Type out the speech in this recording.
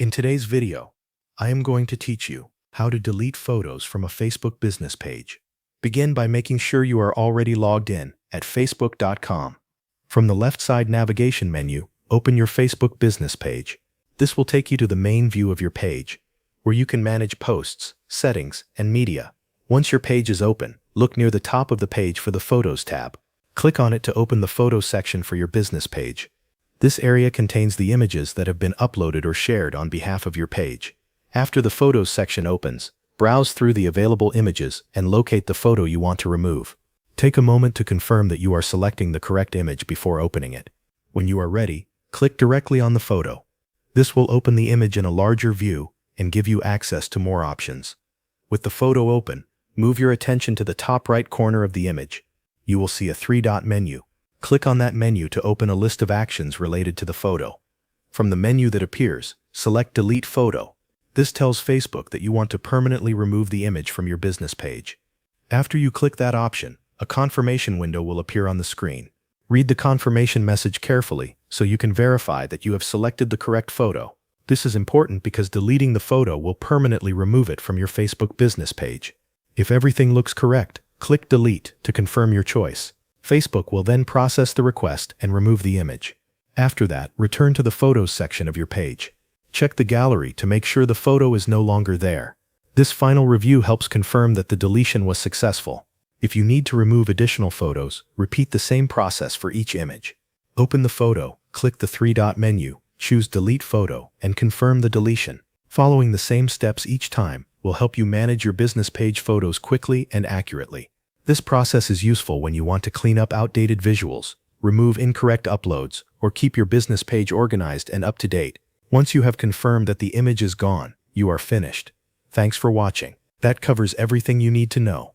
In today's video, I am going to teach you how to delete photos from a Facebook business page. Begin by making sure you are already logged in at facebook.com. From the left side navigation menu, open your Facebook business page. This will take you to the main view of your page, where you can manage posts, settings, and media. Once your page is open, look near the top of the page for the Photos tab. Click on it to open the Photos section for your business page. This area contains the images that have been uploaded or shared on behalf of your page. After the Photos section opens, browse through the available images and locate the photo you want to remove. Take a moment to confirm that you are selecting the correct image before opening it. When you are ready, click directly on the photo. This will open the image in a larger view and give you access to more options. With the photo open, move your attention to the top right corner of the image. You will see a three-dot menu. Click on that menu to open a list of actions related to the photo. From the menu that appears, select Delete Photo. This tells Facebook that you want to permanently remove the image from your business page. After you click that option, a confirmation window will appear on the screen. Read the confirmation message carefully so you can verify that you have selected the correct photo. This is important because deleting the photo will permanently remove it from your Facebook business page. If everything looks correct, click Delete to confirm your choice. Facebook will then process the request and remove the image. After that, return to the Photos section of your page. Check the gallery to make sure the photo is no longer there. This final review helps confirm that the deletion was successful. If you need to remove additional photos, repeat the same process for each image. Open the photo, click the three-dot menu, choose Delete Photo, and confirm the deletion. Following the same steps each time will help you manage your business page photos quickly and accurately. This process is useful when you want to clean up outdated visuals, remove incorrect uploads, or keep your business page organized and up to date. Once you have confirmed that the image is gone, you are finished. Thanks for watching. That covers everything you need to know.